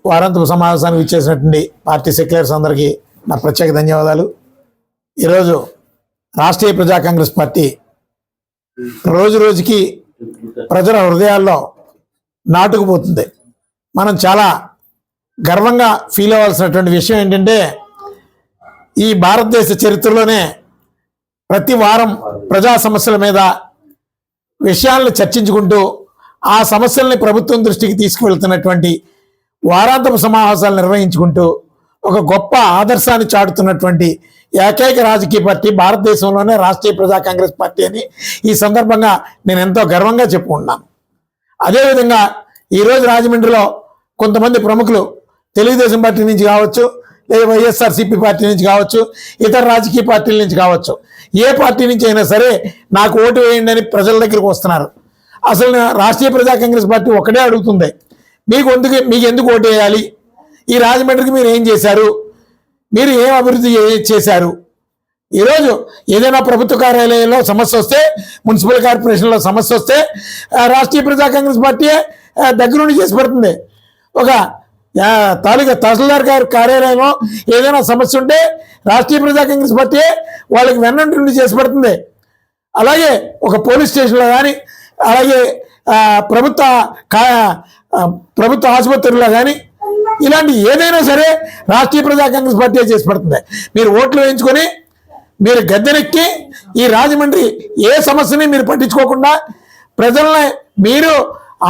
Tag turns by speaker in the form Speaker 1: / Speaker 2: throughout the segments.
Speaker 1: వారాంతపు సమావేశానికి ఇచ్చేసినటువంటి party secretaries అందరికీ నా ప్రత్యేక ధన్యవాదాలు. ఈరోజు రాష్ట్రీయ ప్రజా కాంగ్రెస్ పార్టీ రోజు రోజుకి ప్రజల హృదయాల్లో నాటుకుపోతుంది. మనం చాలా గర్వంగా ఫీల్ అవ్వాల్సినటువంటి విషయం ఏంటంటే, ఈ భారతదేశ చరిత్రలోనే ప్రతి వారం ప్రజా సమస్యల మీద విషయాలను చర్చించుకుంటూ ఆ సమస్యల్ని ప్రభుత్వం దృష్టికి తీసుకువెళ్తున్నటువంటి వారాంతపు సమావేశాలు నిర్వహించుకుంటూ ఒక గొప్ప ఆదర్శాన్ని చాటుతున్నటువంటి ఏకైక రాజకీయ పార్టీ భారతదేశంలోనే రాష్ట్రీయ ప్రజా కాంగ్రెస్ పార్టీ అని ఈ సందర్భంగా నేను ఎంతో గర్వంగా చెప్పుకుంటున్నాను. అదేవిధంగా ఈరోజు రాజమండ్రిలో కొంతమంది ప్రముఖులు తెలుగుదేశం పార్టీ నుంచి కావచ్చు, లేదా వైఎస్ఆర్సీపీ పార్టీ నుంచి కావచ్చు, ఇతర రాజకీయ పార్టీల నుంచి కావచ్చు, ఏ పార్టీ నుంచి అయినా సరే నాకు ఓటు వేయండి అని ప్రజల దగ్గరికి వస్తున్నారు. అసలు రాష్ట్రీయ ప్రజా కాంగ్రెస్ పార్టీ ఒకటే అడుగుతుంది, మీకు ఎందుకు ఓటు వేయాలి, ఈ రాజమండ్రికి మీరు ఏం చేశారు, మీరు ఏం అభివృద్ధి చేశారు. ఈరోజు ఏదైనా ప్రభుత్వ కార్యాలయంలో సమస్య వస్తే, మున్సిపల్ కార్పొరేషన్లో సమస్య వస్తే రాష్ట్రీయ ప్రజా కాంగ్రెస్ పార్టీ దగ్గరుండి చేసి పెడుతుంది. ఒక తహసీల్దార్ గారి కార్యాలయంలో ఏదైనా సమస్య ఉంటే రాష్ట్రీయ ప్రజా కాంగ్రెస్ పార్టీ వాళ్ళకి వెన్నంటి చేసి పెడుతుంది. అలాగే ఒక పోలీస్ స్టేషన్లో కానీ, అలాగే ప్రభుత్వ ఆసుపత్రుల్లో కానీ ఇలాంటి ఏదైనా సరే రాష్ట్రీయ ప్రజా కాంగ్రెస్ పార్టీ చేసి పెడుతుంది. మీరు ఓట్లు వేయించుకొని మీరు గద్దెనెక్కి ఈ రాజమండ్రి ఏ సమస్యని మీరు పట్టించుకోకుండా ప్రజల్ని మీరు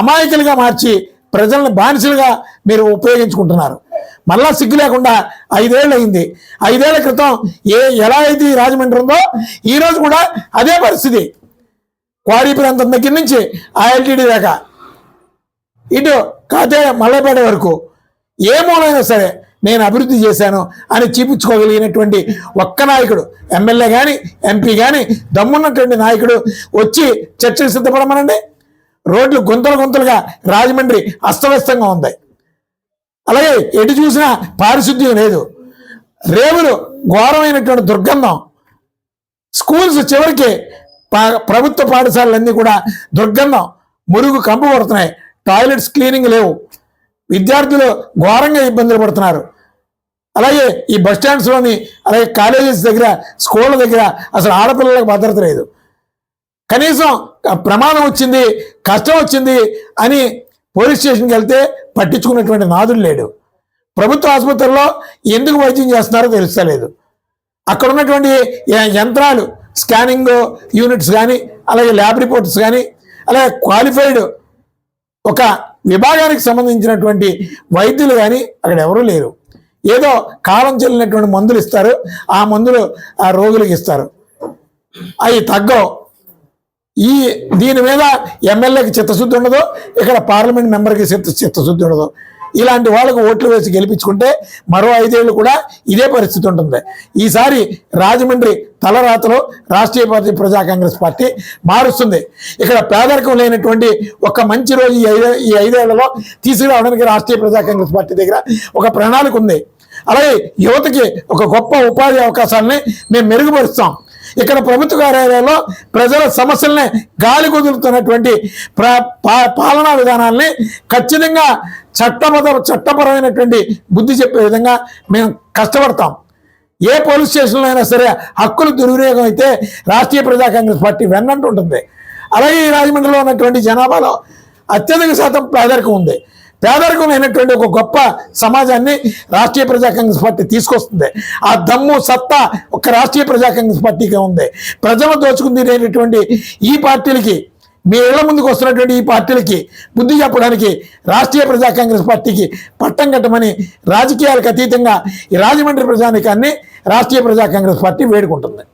Speaker 1: అమాయకులుగా మార్చి ప్రజల్ని బానిసలుగా మీరు ఉపయోగించుకుంటున్నారు. మళ్ళా సిగ్గు లేకుండా 5 ఏళ్ళు అయింది. 5 ఏళ్ల క్రితం ఎలా అయితే ఈ రాజమండ్రి ఉందో ఈరోజు కూడా అదే పరిస్థితి. క్వారీ ప్రాంతం దగ్గర నుంచి ILTD దాకా ఇటు కాతే మల్లపేట వరకు ఏ మూలైనా సరే నేను అభివృద్ధి చేశాను అని చూపించుకోగలిగినటువంటి ఒక్క నాయకుడు, ఎమ్మెల్యే కానీ ఎంపీ కానీ దమ్మున్నటువంటి నాయకుడు వచ్చి చర్చకు సిద్ధపడమనండి. రోడ్లు గుంతలుగా రాజమండ్రి అస్తవ్యస్తంగా ఉంది. అలాగే ఎటు చూసినా పారిశుద్ధ్యం లేదు, రేవులు ఘోరమైనటువంటి దుర్గంధం, స్కూల్స్ చివరికి ప్రభుత్వ పాఠశాలలన్నీ కూడా దుర్గంధం, మురుగు కంపు పడుతున్నాయి, టాయిలెట్స్ క్లీనింగ్ లేవు, విద్యార్థులు ఘోరంగా ఇబ్బందులు పడుతున్నారు. అలాగే ఈ బస్ స్టాండ్స్లోని, అలాగే కాలేజెస్ దగ్గర, స్కూళ్ళ దగ్గర అసలు ఆడపిల్లలకు భద్రత లేదు. కనీసం ప్రమాదం వచ్చింది, కష్టం వచ్చింది అని పోలీస్ స్టేషన్కి వెళ్తే పట్టించుకున్నటువంటి నాదుడు లేడు. ప్రభుత్వ ఆసుపత్రుల్లో ఎందుకు వైద్యం చేస్తున్నారో తెలుస్తలేదు. అక్కడ ఉన్నటువంటి యంత్రాలు, స్కానింగ్ యూనిట్స్ కానీ, అలాగే ల్యాబ్ రిపోర్ట్స్ కానీ, అలాగే క్వాలిఫైడ్ ఒక విభాగానికి సంబంధించినటువంటి వైద్యులు కానీ అక్కడ ఎవరూ లేరు. ఏదో కాలం చెల్లినటువంటి మందులు ఇస్తారు, ఆ మందులు ఆ రోగులకు ఇస్తారు, అవి తగ్గవు. దీని మీద ఎమ్మెల్యేకి చిత్తశుద్ధి ఉండదు, ఇక్కడ పార్లమెంట్ మెంబర్కి చిత్తశుద్ధి ఉండదు. ఇలాంటి వాళ్ళకు ఓట్లు వేసి గెలిపించుకుంటే మరో 5 ఏళ్ళు కూడా ఇదే పరిస్థితి ఉంటుంది. ఈసారి రాజమండ్రి తలరాతలో రాష్ట్రీయ పార్టీ ప్రజా కాంగ్రెస్ పార్టీ మారుస్తుంది. ఇక్కడ పేదరికం లేనటువంటి ఒక మంచి రోజు ఈ 5 ఏళ్లలో తీసుకురావడానికి రాష్ట్రీయ ప్రజా కాంగ్రెస్ పార్టీ దగ్గర ఒక ప్రణాళిక ఉంది. అలాగే యువతకి ఒక గొప్ప ఉపాధి అవకాశాలని మేము మెరుగుపరుస్తాం. ఇక్కడ ప్రభుత్వ కార్యాలయాల్లో ప్రజల సమస్యల్ని గాలి కుదురుతున్నటువంటి పాలనా విధానాల్ని ఖచ్చితంగా చట్టపరమైనటువంటి బుద్ధి చెప్పే విధంగా మేము కష్టపడతాం. ఏ పోలీస్ స్టేషన్లో అయినా సరే హక్కులు దుర్వినియోగం అయితే రాష్ట్రీయ ప్రజా కాంగ్రెస్ పార్టీ వెన్నంటూ ఉంటుంది. అలాగే ఈ రాజమండ్రిలో ఉన్నటువంటి జనాభాలో అత్యధిక శాతం పేదరికం ఉంది. పేదరికం లేనటువంటి ఒక గొప్ప సమాజాన్ని రాష్ట్రీయ ప్రజా కాంగ్రెస్ పార్టీ తీసుకొస్తుంది. ఆ దమ్ము సత్తా ఒక రాష్ట్రీయ ప్రజా కాంగ్రెస్ పార్టీగా ఉంది. ప్రజలు దోచుకుని తినేటటువంటి ఈ పార్టీలకి, మీ ఇళ్ల ముందుకు వస్తున్నటువంటి ఈ పార్టీలకి బుద్ధి చెప్పడానికి రాష్ట్రీయ ప్రజా కాంగ్రెస్ పార్టీకి పట్టం కట్టమని రాజకీయాలకు అతీతంగా ఈ రాజమండ్రి ప్రజానికాన్ని రాష్ట్రీయ ప్రజా కాంగ్రెస్ పార్టీ వేడుకుంటుంది.